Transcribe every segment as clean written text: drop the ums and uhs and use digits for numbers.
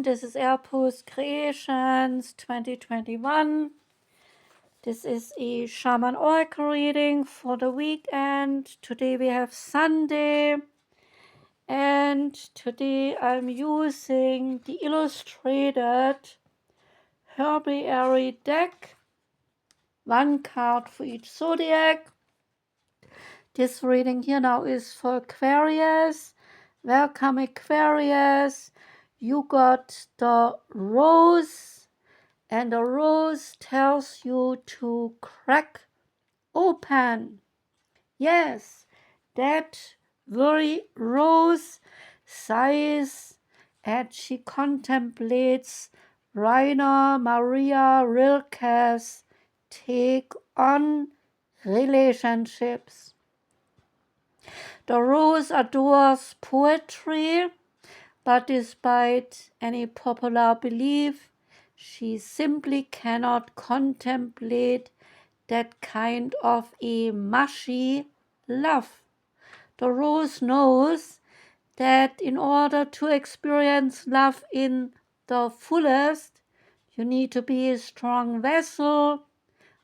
everyone, this is Airpost Creations 2021. This is a Shaman Oracle reading for the weekend. Today we have Sunday, and today I'm using the illustrated Herbiary deck, one card for each zodiac. This reading here now is for Aquarius. Welcome, Aquarius. You got the rose, and the rose tells you to crack open. Yes, that very rose sighs and she contemplates Rainer Maria Rilke's take on relationships. The rose adores poetry, but despite any popular belief, she simply cannot contemplate that kind of a mushy love. The rose knows that in order to experience love in the fullest, you need to be a strong vessel,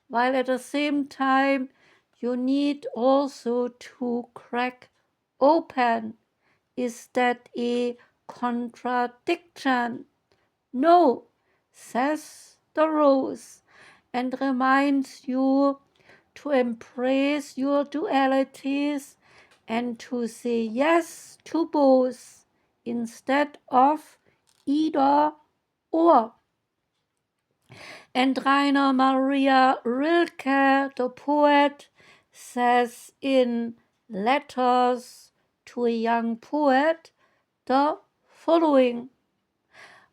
while at the same time you need also to crack open. Is that a contradiction? No, says the rose, and reminds you to embrace your dualities and to say yes to both instead of either or. And Rainer Maria Rilke, the poet, says in Letters to a Young Poet the following: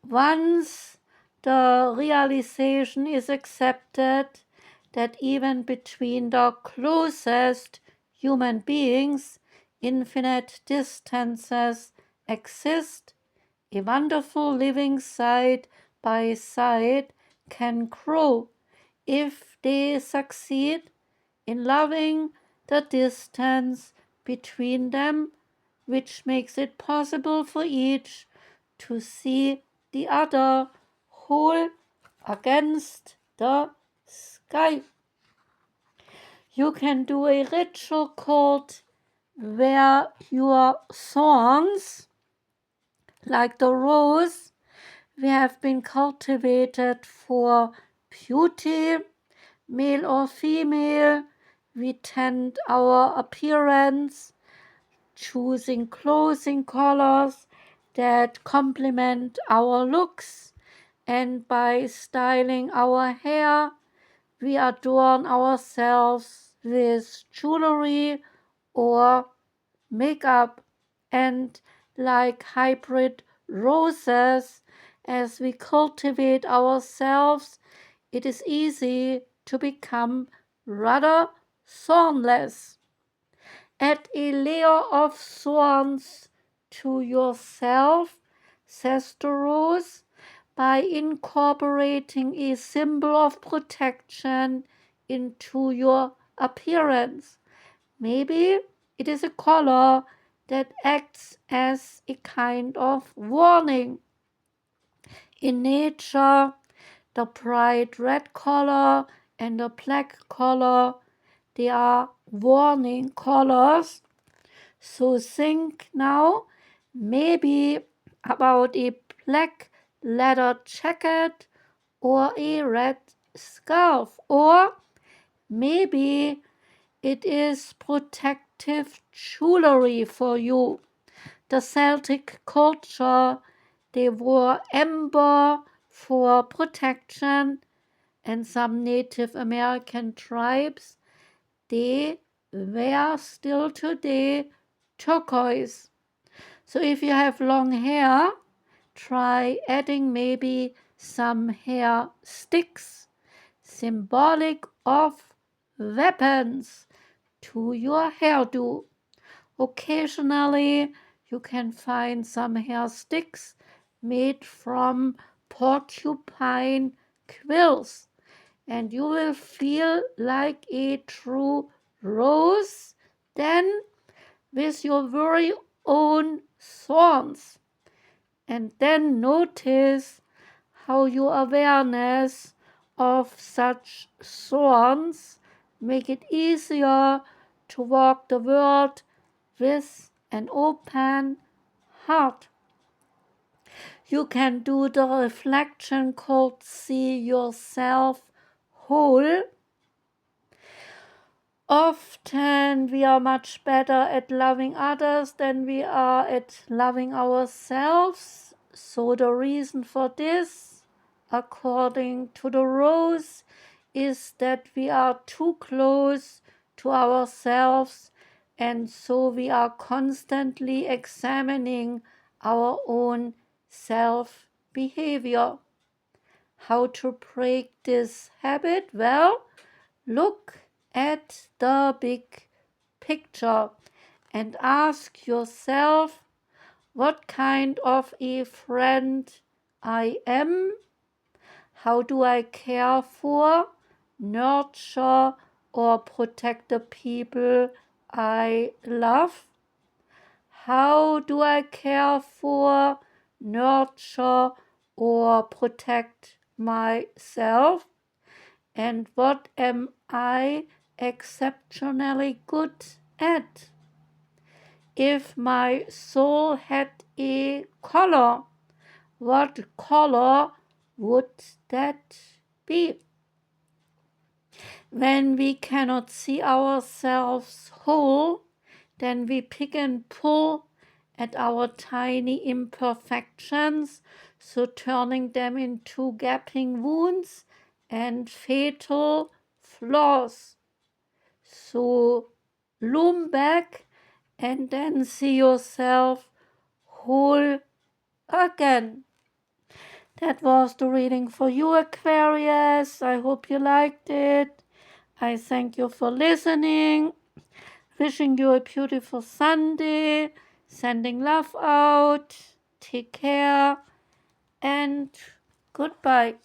once the realization is accepted that even between the closest human beings infinite distances exist, a wonderful living side by side can grow if they succeed in loving the distance between them, which makes it possible for each to see the other whole against the sky. You can do a ritual called where your thorns, like the rose, we have been cultivated for beauty, male or female. We tend our appearance, choosing clothing colors that complement our looks, and by styling our hair, we adorn ourselves with jewelry or makeup. And like hybrid roses, as we cultivate ourselves, it is easy to become rather thornless. Add a layer of thorns to yourself, says the rose, by incorporating a symbol of protection into your appearance. Maybe it is a color that acts as a kind of warning. In nature, the bright red color and the black color, they are warning colors. So think now maybe about a black leather jacket or a red scarf, or maybe it is protective jewelry for you. The Celtic culture, they wore amber for protection, and some Native American tribes, they wear still today turquoise. So if you have long hair, try adding maybe some hair sticks, symbolic of weapons, to your hairdo. Occasionally, you can find some hair sticks made from porcupine quills, and you will feel like a true rose then with your very own thorns. And then notice how your awareness of such thorns make it easier to walk the world with an open heart. You can do the reflection called See Yourself Whole. Often we are much better at loving others than we are at loving ourselves. So the reason for this, according to the rose, is that we are too close to ourselves, and so we are constantly examining our own self-behavior. How to break this habit? Well, look at the big picture and ask yourself what kind of a friend I am. How do I care for, nurture, or protect the people I love? How do I care for, nurture, or protect myself? And what am I exceptionally good at? If my soul had a color, what color would that be? When we cannot see ourselves whole, then we pick and pull at our tiny imperfections, so turning them into gaping wounds and fatal flaws. So loom back and then see yourself whole again. That was the reading for you, Aquarius. I hope you liked it. I thank you for listening. Wishing you a beautiful Sunday. Sending love out. Take care and goodbye.